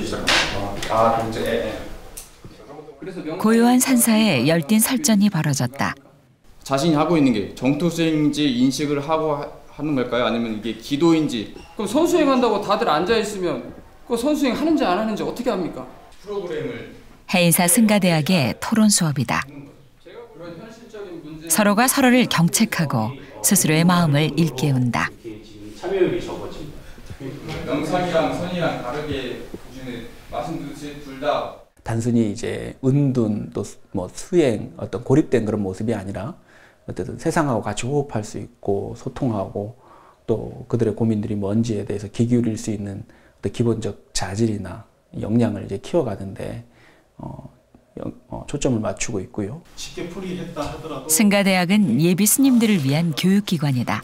시작합니다. 고요한 산사에 열띤 설전이 벌어졌다. 자신이 하고 있는 게 정투수행인지 인식을 하고 하는 걸까요? 아니면 이게 기도인지? 그럼 선수행한다고 다들 앉아있으면 그 선수행 하는지 안 하는지 어떻게 합니까? 프로그램을 해인사 승가대학의 토론 수업이다. 서로가 서로를 경책하고 스스로의 마음을 일깨운다. 참여율이 적어집니다. 명상이랑 선이랑 다르게 말씀드렸듯이 둘 다 단순히 이제 은둔 또 뭐 수행 어떤 고립된 그런 모습이 아니라 어쨌든 세상하고 같이 호흡할 수 있고 소통하고 또 그들의 고민들이 뭔지에 대해서 귀 기울일 수 있는 어떤 기본적 자질이나 역량을 이제 키워가는데 초점을 맞추고 있고요. 쉽게 풀이했다 하더라도 승가대학은 예비 스님들을 위한 교육기관이다.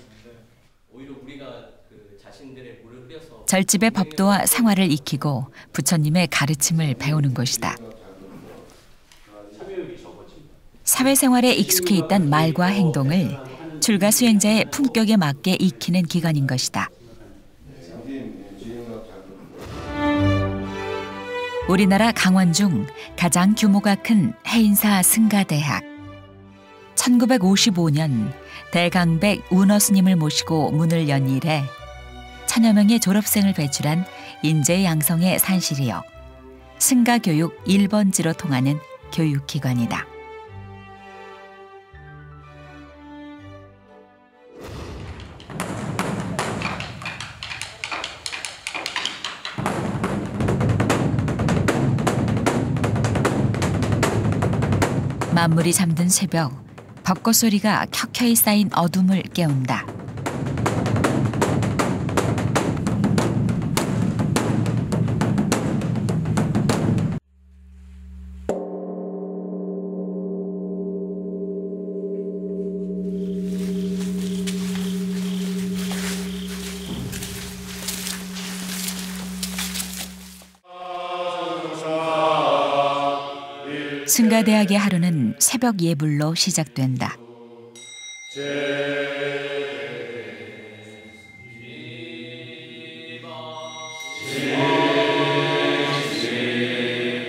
절집의 법도와 생활을 익히고 부처님의 가르침을 배우는 곳이다. 사회생활에 익숙해 있던 말과 행동을 출가 수행자의 품격에 맞게 익히는 기관인 것이다. 우리나라 강원 중 가장 규모가 큰 해인사 승가대학. 1955년 대강백 운어 스님을 모시고 문을 연 이래 천여 명의 졸업생을 배출한 인재 양성의 산실이요. 승가교육 1번지로 통하는 교육기관이다. 만물이 잠든 새벽, 벚꽃 소리가 켜켜이 쌓인 어둠을 깨운다. 승가대학의 하루는 새벽 예불로 시작된다.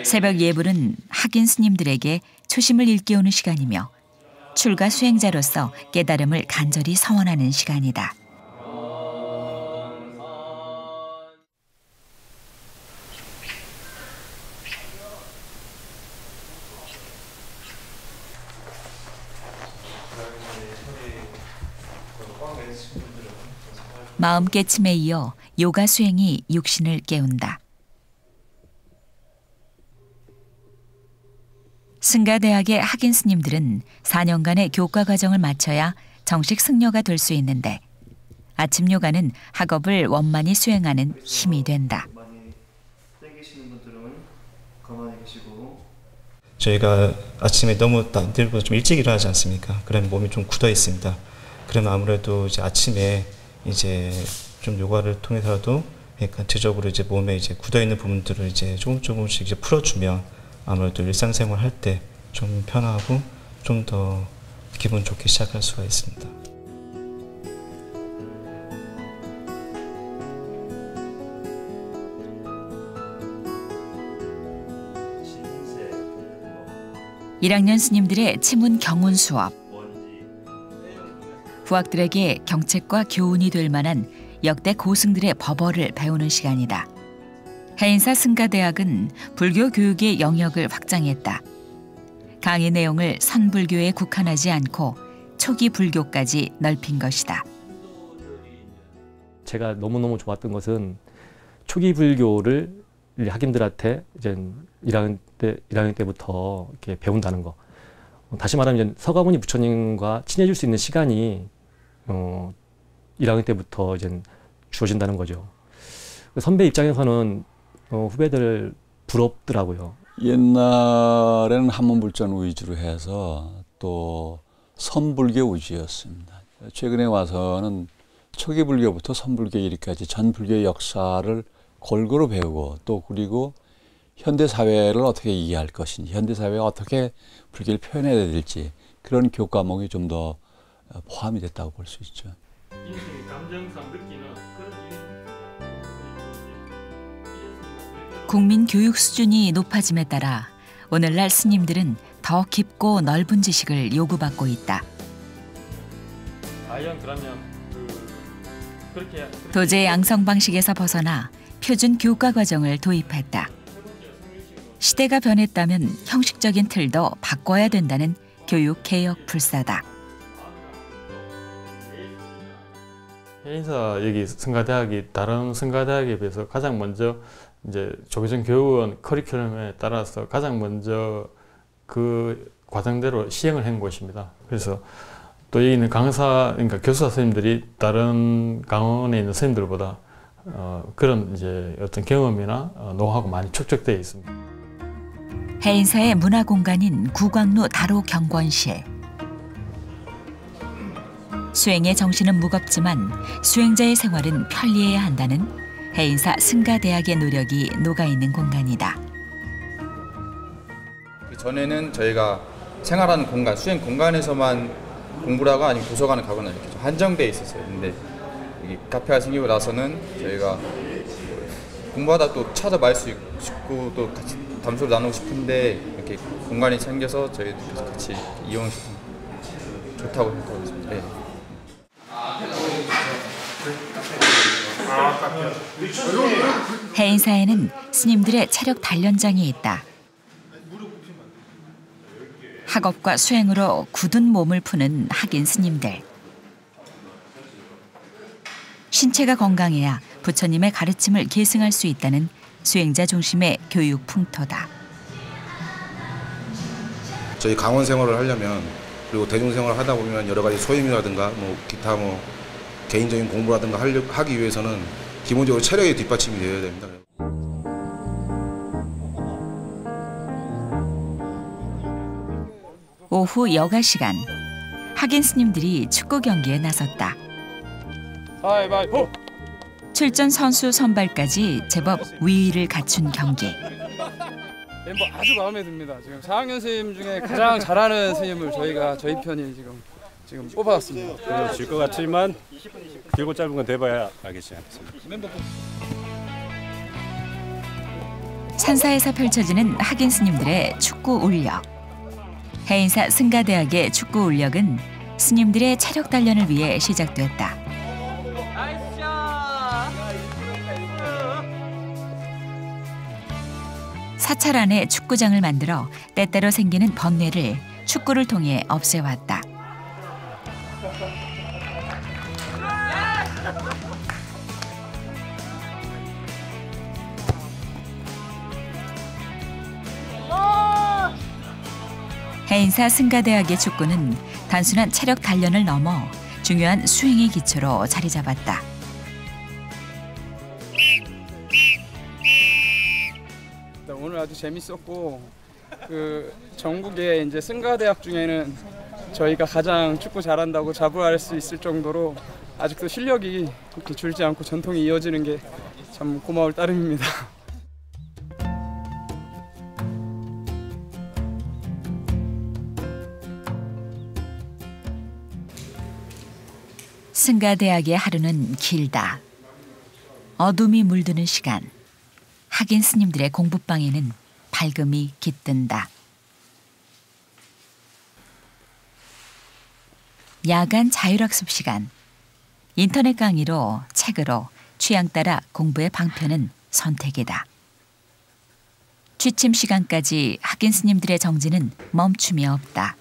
새벽 예불은 학인 스님들에게 초심을 일깨우는 시간이며 출가 수행자로서 깨달음을 간절히 서원하는 시간이다. 마음 깨침에 이어 요가 수행이 육신을 깨운다. 승가대학의 학인 스님들은 4년간의 교과 과정을 마쳐야 정식 승려가 될 수 있는데 아침 요가는 학업을 원만히 수행하는 힘이 된다. 저희가 아침에 너무 남들보다 좀 일찍 일어나지 않습니까? 그러면 몸이 좀 굳어 있습니다. 그러면 아무래도 이제 아침에 이제 좀 요가를 통해서라도 전체적으로 이제 몸에 이제 굳어 있는 부분들을 이제 조금씩 이제 풀어주면 아무래도 일상생활 할 때 좀 편하고 좀 더 기분 좋게 시작할 수가 있습니다. (1학년) 스님들의 치문 경운 수업. 부학들에게 경책과 교훈이 될 만한 역대 고승들의 법어를 배우는 시간이다. 해인사 승가대학은 불교 교육의 영역을 확장했다. 강의 내용을 선불교에 국한하지 않고 초기 불교까지 넓힌 것이다. 제가 너무너무 좋았던 초기 불교를 학인들한테 이제 1학년 때부터 이렇게 배운다는 거. 다시 말하면 이제 서가모니 부처님과 친해질 수 있는 시간이 1학년 때부터 이제 주어진다는 거죠. 선배 입장에서는 후배들 부럽더라고요. 옛날에는 한문불전 위주로 해서 또 선불교 위주였습니다. 최근에 와서는 초기 불교부터 선불교 이르기까지 전 불교의 역사를 골고루 배우고 또 그리고 현대 사회를 어떻게 이해할 것인지, 현대 사회에 어떻게 불교를 표현해야 될지 그런 교과목이 좀 더 포함이 됐다고 볼 수 있죠. 인생 감정상 느끼는 그런 국민 교육 수준이 높아짐에 따라 오늘날 스님들은 더 깊고 넓은 지식을 요구받고 있다. 도제 양성 방식에서 벗어나 표준 교과 과정을 도입했다. 시대가 변했다면 형식적인 틀도 바꿔야 된다는 교육 개혁 불사다. 해인사 여기 성가대학이 다른 성가대학에 비해서 가장 먼저 이제 조계종 교육원 커리큘럼에 따라서 가장 먼저 그 과정대로 시행을 한 곳입니다. 그래서 또 여기 있는 강사, 그러니까 교수사 선생님들이 다른 강원에 있는 선생님들보다 그런 이제 어떤 경험이나 노하우가 많이 축적되어 있습니다. 해인사의 문화 공간인 구광로 다로 경권실. 수행의 정신은 무겁지만 수행자의 생활은 편리해야 한다는 해인사 승가대학의 노력이 녹아있는 공간이다. 전에는 저희가 생활하는 공간, 수행 공간에서만 공부를 하고 아니면 도서관을 가거나 이렇게 좀 한정돼 있었어요. 근데 이 카페가 생기고 나서는 저희가 공부하다 또 찾아볼 수 있고 또 같이 담소를 나누고 싶은데 이렇게 공간이 생겨서 저희도 같이 이용해서 좋다고 생각하고 있습니다. 네. 해인사에는 스님들의 체력 단련장이 있다. 학업과 수행으로 굳은 몸을 푸는 학인 스님들. 신체가 건강해야 부처님의 가르침을 계승할 수 있다는 수행자 중심의 교육 풍토다. 저희 강원 생활을 하려면 그리고 대중 생활을 하다 보면 여러 가지 소임이라든가 뭐 기타 뭐 개인적인 공부라든가 하기 위해서는 기본적으로 체력이 뒷받침이 되어야 됩니다. 오후 여가 시간, 학인 스님들이 축구 경기에 나섰다. 가위바위보! 출전 선수 선발까지 제법 위의를 갖춘 경기. 멤버 아주 마음에 듭니다. 지금 4학년 선생님 중에 가장 잘하는 선생님을 저희 편이 지금 뽑아왔습니다. 질 것 같지만 길고 짧은 건 돼봐야 알겠지 않습니까? 산사에서 펼쳐지는 학인 스님들의 축구 울력. 해인사 승가대학의 축구 울력은 스님들의 체력 단련을 위해 시작됐다. 사찰 안에 축구장을 만들어 때때로 생기는 번뇌를 축구를 통해 없애왔다. 해인사 승가대학의 축구는 단순한 체력 단련을 넘어 중요한 수행의 기초로 자리 잡았다. 오늘 아주 재밌었고 전국의 이제 승가대학 중에는 저희가 가장 축구 잘한다고 자부할 수 있을 정도로 아직도 실력이 이렇게 줄지 않고 전통이 이어지는 게 참 고마울 따름입니다. 승가대학의 하루는 길다. 어둠이 물드는 시간. 학인 스님들의 공부방에는 밝음이 깃든다. 야간 자율학습 시간. 인터넷 강의로 책으로 취향 따라 공부의 방편은 선택이다. 취침 시간까지 학인 스님들의 정진은 멈춤이 없다.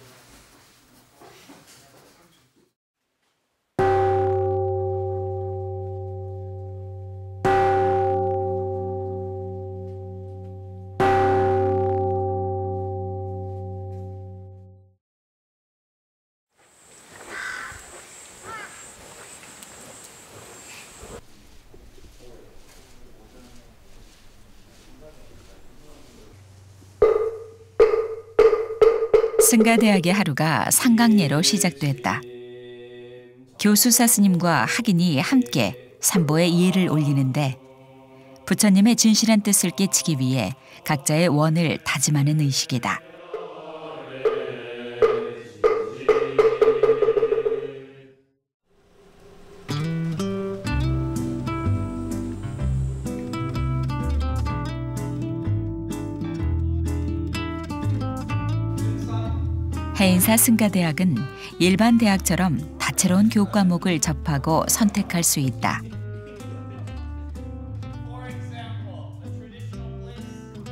승가대학의 하루가 상강례로 시작됐다. 교수사 스님과 학인이 함께 삼보의 예를 올리는데 부처님의 진실한 뜻을 깨치기 위해 각자의 원을 다짐하는 의식이다. 해인사 승가대학은 일반 대학처럼 다채로운 교육 과목을 접하고 선택할 수 있다.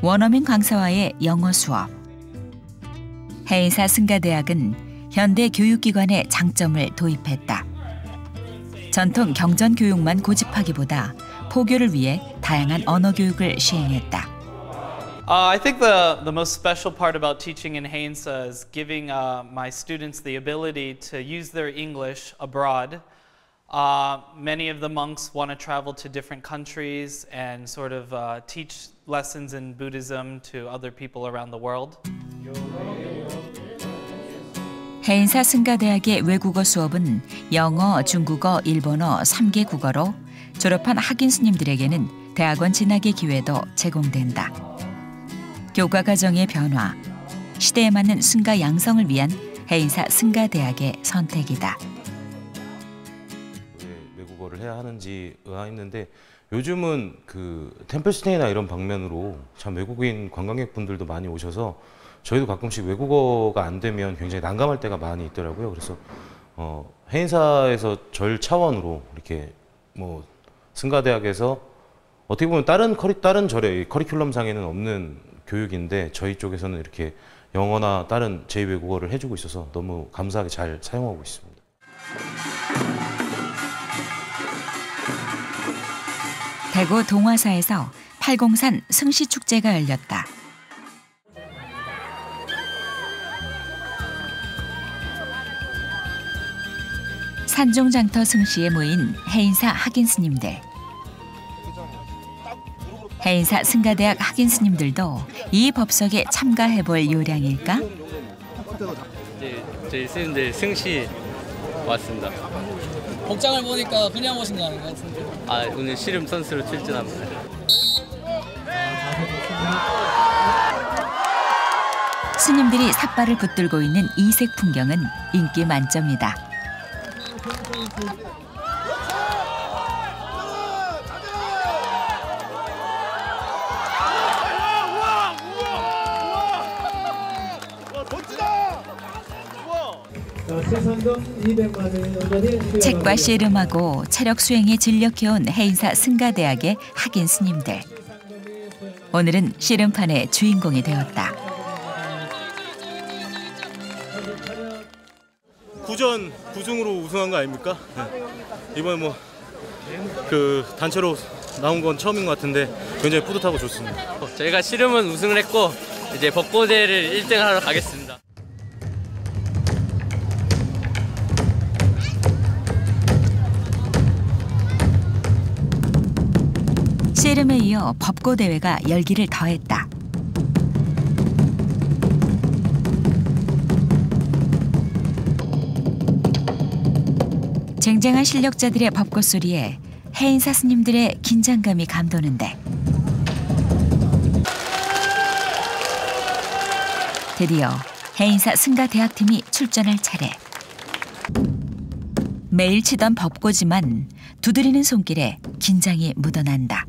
원어민 강사와의 영어 수업. 해인사 승가대학은 현대 교육기관의 장점을 도입했다. 전통 경전 교육만 고집하기보다 포교를 위해 다양한 언어 교육을 시행했다. I think the most special part about teaching in Heinsa is giving my students the ability to use their English abroad. Many of the monks want to travel to different countries and sort of teach lessons in Buddhism to other people around the world. 해인사 승가대학의 외국어 수업은 영어, 중국어, 일본어 3개 국어로 졸업한 학인 스님들에게는 대학원 진학의 기회도 제공된다. 교과 과정의 변화, 시대에 맞는 승가 양성을 위한 해인사 승가대학의 선택이다. 왜 외국어를 해야 하는지 의아했는데 요즘은 그 템플스테이나 이런 방면으로 참 외국인 관광객분들도 많이 오셔서 저희도 가끔씩 외국어가 안 되면 굉장히 난감할 때가 많이 있더라고요. 그래서 해인사에서 절 차원으로 이렇게 뭐 승가대학에서 어떻게 보면 다른 절의 커리큘럼상에는 없는 교육인데 저희 쪽에서는 이렇게 영어나 다른 제2외국어를 해주고 있어서 너무 감사하게 잘 사용하고 있습니다. 대구 동화사에서 팔공산 승시축제가 열렸다. 산종장터 승시에 모인 해인사 학인 스님들. 해인사 승가대학 학인 스님들도 이 법석에 참가해볼 요량일까? 저희 스님들 승시 왔습니다. 복장을 보니까 그냥 오신 거 아닌가요? 오늘 씨름 선수로 출전합니다. 스님들이 삿발을 붙들고 있는 이색 풍경은 인기 만점이다. 책과 씨름하고 체력 수행에 진력해온 해인사 승가대학의 학인 스님들. 오늘은 씨름판의 주인공이 되었다. 구전 9승으로 우승한 거 아닙니까? 네. 이번에 뭐 그 단체로 나온 건 처음인 것 같은데 굉장히 뿌듯하고 좋습니다. 저희가 씨름은 우승을 했고 이제 벚꽃대회를 1등 하러 가겠습니다. 씨름에 이어 법고대회가 열기를 더했다. 쟁쟁한 실력자들의 법고 소리에 해인사 스님들의 긴장감이 감도는데 드디어 해인사 승가대학팀이 출전할 차례. 매일 치던 법고지만 두드리는 손길에 긴장이 묻어난다.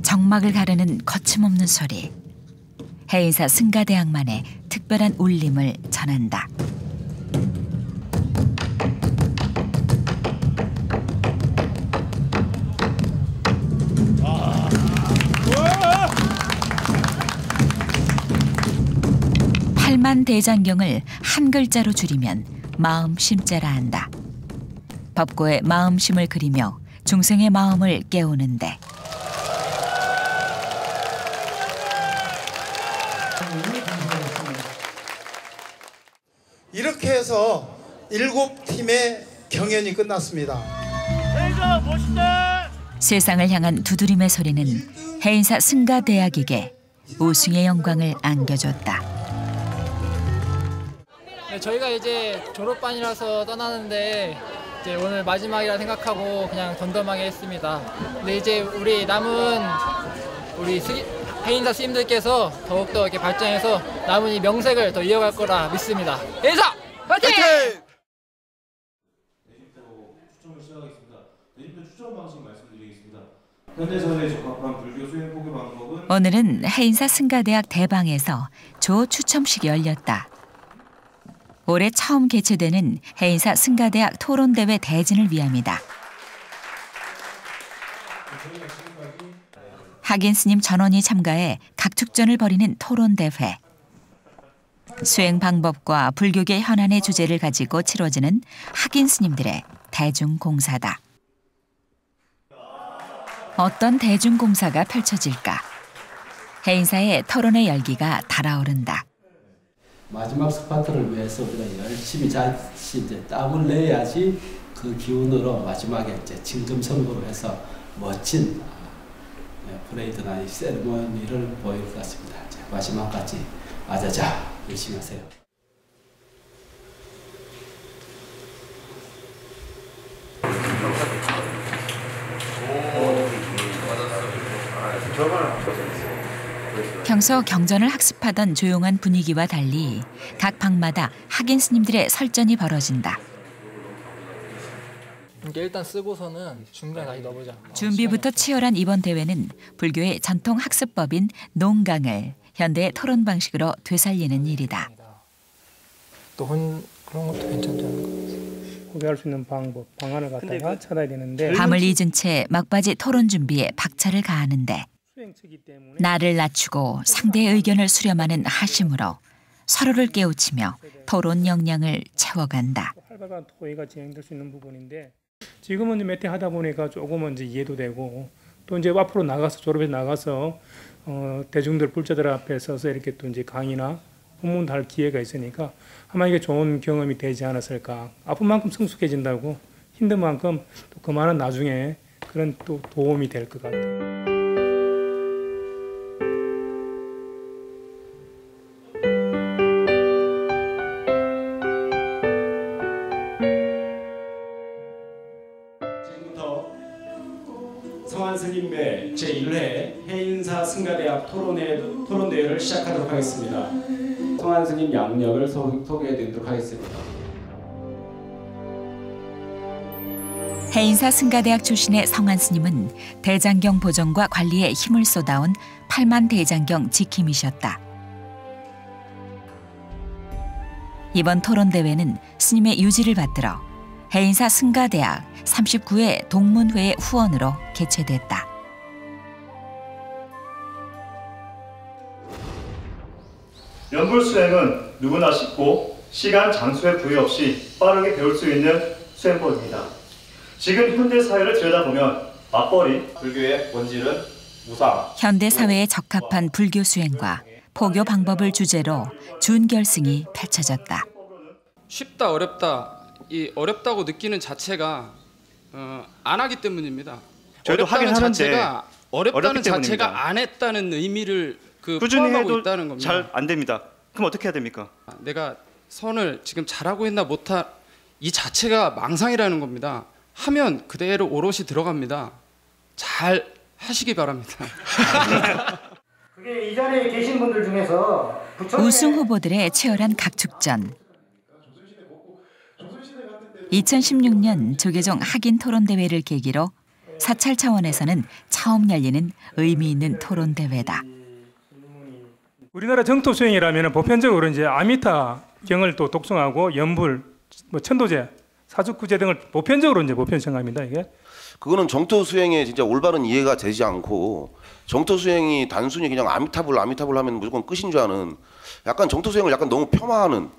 정막을 가르는 거침없는 소리. 해인사 승가대학만의 특별한 울림을 전한다. 팔만 대장경을 한 글자로 줄이면 마음심자라 한다. 법고의 마음심을 그리며 중생의 마음을 깨우는데 이렇게 해서 7팀의 경연이 끝났습니다. 세상을 향한 두드림의 소리는 해인사 승가대학에게 우승의 영광을 안겨줬다. 네, 저희가 이제 졸업반이라서 떠나는데 이제 오늘 마지막이라 생각하고 그냥 덤덤하게 했습니다. 근데 이제 우리 남은 해인사 스님들께서 더욱더 이렇게 발전해서 남은 이 명색을 더 이어갈 거라 믿습니다. 해인사 파이팅! 추첨을 시작하겠습니다. 내일부터 추첨 방식 말씀드리겠습니다. 현대사회에 적합한 불교 수행 포교 방법은 오늘은 해인사 승가대학 대방에서 조 추첨식이 열렸다. 올해 처음 개최되는 해인사 승가대학 토론대회 대진을 위함이다. 학인 스님 전원이 참가해 각축전을 벌이는 토론대회. 수행 방법과 불교계 현안의 주제를 가지고 치러지는 학인 스님들의 대중공사다. 어떤 대중공사가 펼쳐질까? 해인사의 토론의 열기가 달아오른다. 마지막 스파트를 위해서 우리가 열심히 이제 땀을 내야지 그 기운으로 마지막에 이제 진금성부로 해서 멋진 브레이드나 이 세리머니를 보일 것 같습니다. 이제 마지막까지 아자자 열심히 하세요. 평소 경전을 학습하던 조용한 분위기와 달리 각 방마다 학인 스님들의 설전이 벌어진다. 이게 일단 쓰고서는 중간에 다시 넣어보자. 준비부터 치열한 이번 대회는 불교의 전통 학습법인 농강을 현대의 토론 방식으로 되살리는 일이다. 또 그런 것도 괜찮다는 거. 구별할 수 있는 방법, 방안을 갖다가 찾아야 되는데 밤을 잊은 채 막바지 토론 준비에 박차를 가하는데 나를 낮추고 상대의 의견을 수렴하는 하심으로 서로를 깨우치며 토론 역량을 채워간다. 활발한 토의가 진행될 수 있는 부분인데 지금은 몇 회 하다 보니까 조금은 이제 이해도 되고 또 이제 앞으로 나가서 졸업해 나가서 대중들 불자들 앞에 서서 이렇게 또 이제 강의나 본문도 할 기회가 있으니까 아마 이게 좋은 경험이 되지 않았을까. 아픈 만큼 성숙해진다고 힘든 만큼 또 그만한 나중에 그런 또 도움이 될 것 같아요. 성한 스님의 제1회 해인사 승가대학 토론대회를 시작하도록 하겠습니다. 성한 스님 양력을 소개해드리도록 하겠습니다. 해인사 승가대학 출신의 성한 스님은 대장경 보존과 관리에 힘을 쏟아온 8만 대장경 지킴이셨다. 이번 토론대회는 스님의 유지를 받들어 해인사 승가대학 39회 동문회의 후원으로 개최됐다. 연불 수행은 누구나 쉽고 시간, 장소에 구애 없이 빠르게 배울 수 있는 수행법입니다. 지금 현대 사회를 들여다보면 맞벌이, 불교의 본질은 무상. 현대 사회에 적합한 불교 수행과 포교 방법을 주제로 준결승이 펼쳐졌다. 쉽다 어렵다 이 어렵다고 느끼는 자체가 안 하기 때문입니다. 저희도 하긴 하는데 어렵다는 자체가 안 했다는 의미를 꾸준히 포함하고 해도 있다는 겁니다. 잘 안 됩니다. 그럼 어떻게 해야 됩니까? 내가 선을 지금 잘하고 있나 못하 이 자체가 망상이라는 겁니다. 하면 그대로 오롯이 들어갑니다. 잘 하시기 바랍니다. 그게 이 자리에 계신 분들 중에서 우승 후보들의 치열한 각축전. 2016년 조계종 학인 토론대회를 계기로 사찰 차원에서는 처음 열리는 의미 있는 토론대회다. 우리나라 정토 수행이라면 보편적으로 이제 아미타 경을 또 독송하고 연불, 천도제, 사죽구제 등을 보편적으로 이제 보편 정합니다. 이게. 그거는 정토 수행에 진짜 올바른 이해가 되지 않고 정토 수행이 단순히 그냥 아미타불 하면 무조건 끝인 줄 아는 약간 정토 수행을 약간 너무 폄하하는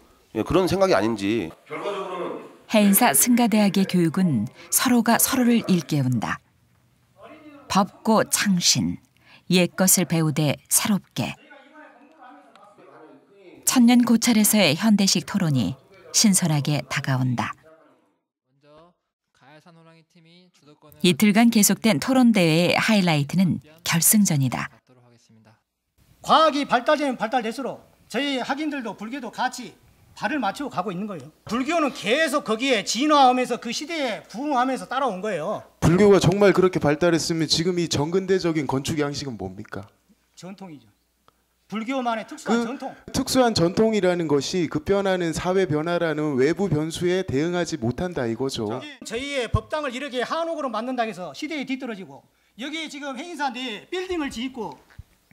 그런 생각이 아닌지. 결과적으로는 해인사 승가대학의 교육은 서로가 서로를 일깨운다. 법고 창신, 옛것을 배우되 새롭게. 천년 고찰에서의 현대식 토론이 신선하게 다가온다. 이틀간 계속된 토론대회의 하이라이트는 결승전이다. 과학이 발달되면 발달될수록 저희 학인들도 불교도 같이 발을 맞추고 가고 있는 거예요. 불교는 계속 거기에 진화하면서 그 시대에 부흥하면서 따라온 거예요. 불교가 정말 그렇게 발달했으면 지금 이 정근대적인 건축 양식은 뭡니까? 전통이죠. 불교만의 특수한 전통. 특수한 전통이라는 것이 급변하는 사회 변화라는 외부 변수에 대응하지 못한다 이거죠. 저희의 법당을 이렇게 한옥으로 만든다 해서 시대에 뒤떨어지고 여기 지금 해인사인데 빌딩을 짓고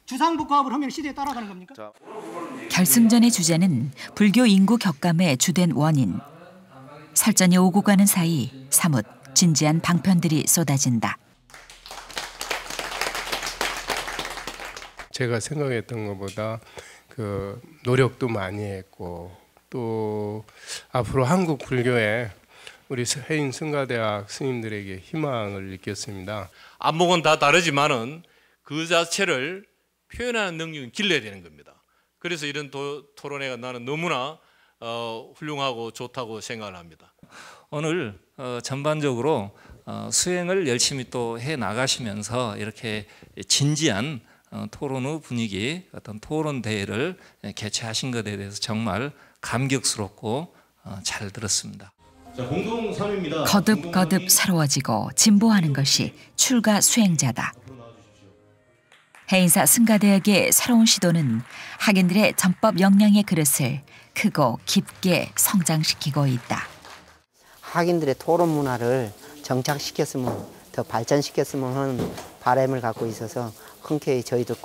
주상복합을 하면 시대에 따라가는 겁니까? 결승전의 주제는 불교 인구 격감의 주된 원인. 설전이 오고 가는 사이 사뭇 진지한 방편들이 쏟아진다. 제가 생각했던 것보다 그 노력도 많이 했고 또 앞으로 한국 불교에 우리 해인 승가대학 스님들에게 희망을 느꼈습니다. 안목은 다 다르지만은 그 자체를 표현하는 능력은 길러야 되는 겁니다. 그래서 이런 토론회가 나는 너무나 훌륭하고 좋다고 생각을 합니다. 오늘 전반적으로 수행을 열심히 또 해 나가시면서 이렇게 진지한 토론 후 분위기, 어떤 토론 대회를 개최하신 것에 대해서 정말 감격스럽고 잘 들었습니다. 자, 공동 3위입니다. 거듭거듭 새로워지고 진보하는 것이 출가 수행자다. 해인사 승가대학의 새로운 시도는 학인들의 전법 역량의 그릇을 크고 깊게 성장시키고 있다. 학인들의 토론 문화를 정착시켰으면, 더 발전시켰으면 하는 바람을 갖고 있어서 흔쾌히 저희도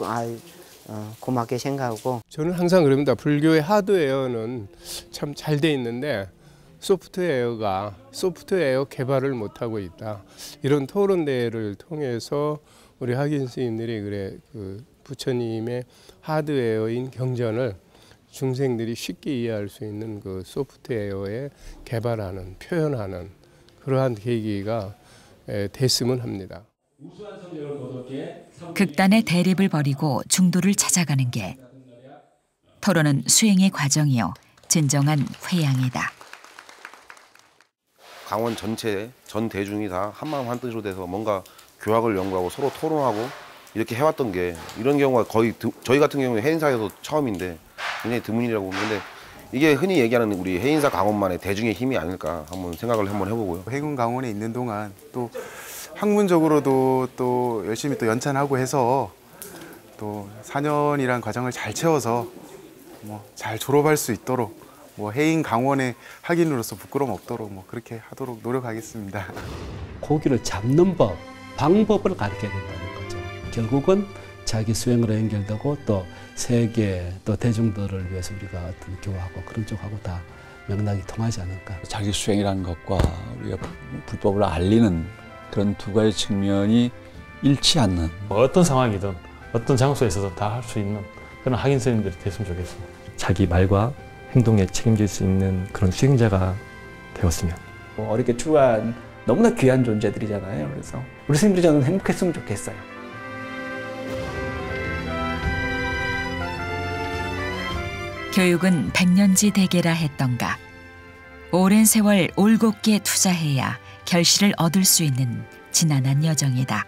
고맙게 생각하고. 저는 항상 그럽니다. 불교의 하드웨어는 참 잘 돼 있는데 소프트웨어 개발을 못하고 있다. 이런 토론 대회를 통해서 우리 학인 스님들이 그 부처님의 하드웨어인 경전을 중생들이 쉽게 이해할 수 있는 그 소프트웨어에 개발하는, 표현하는 그러한 계기가 됐으면 합니다. 극단의 대립을 버리고 중도를 찾아가는 게 토론은 수행의 과정이요 진정한 회양이다. 강원 전체 전 대중이 다 한마음 한뜻으로 돼서 뭔가 교학을 연구하고 서로 토론하고 이렇게 해왔던 게 이런 경우가 거의 저희 같은 경우에 해인사에서 처음인데 굉장히 드문이라고 보는데 이게 흔히 얘기하는 우리 해인사 강원만의 대중의 힘이 아닐까 한번 생각을 한번 해보고요. 해군 강원에 있는 동안 또 학문적으로도 또 열심히 또 연찬하고 해서 또 4년이란 과정을 잘 채워서 잘 졸업할 수 있도록 해인 강원의 학인으로서 부끄러움 없도록 그렇게 하도록 노력하겠습니다. 고기를 잡는 법, 방법을 가르쳐야 된다는 거죠. 결국은 자기 수행으로 연결되고 또 세계 또 대중들을 위해서 우리가 어떤 교화하고 그런 쪽하고 다 맥락이 통하지 않을까. 자기 수행이라는 것과 우리가 불법을 알리는 그런 두 가지 측면이 잃지 않는. 어떤 상황이든 어떤 장소에서도 다 할 수 있는 그런 학인 스님들이 됐으면 좋겠습니다. 자기 말과 행동에 책임질 수 있는 그런 수행자가 되었으면. 어렵게 출가한 너무나 귀한 존재들이잖아요. 그래서 우리 스님들이 저는 행복했으면 좋겠어요. 교육은 백년지 대계라 했던가. 오랜 세월 올곧게 투자해야 결실을 얻을 수 있는 지난한 여정이다.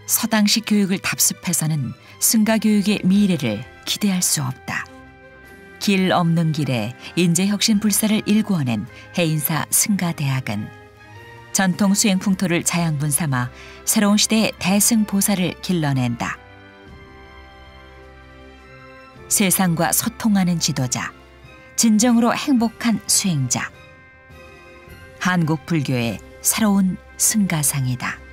서당식 교육을 답습해서는 승가교육의 미래를 기대할 수 없다. 길 없는 길에 인재혁신 불사를 일구어낸 해인사 승가대학은 전통 수행 풍토를 자양분 삼아 새로운 시대의 대승보살을 길러낸다. 세상과 소통하는 지도자, 진정으로 행복한 수행자. 한국 불교의 새로운 승가상이다.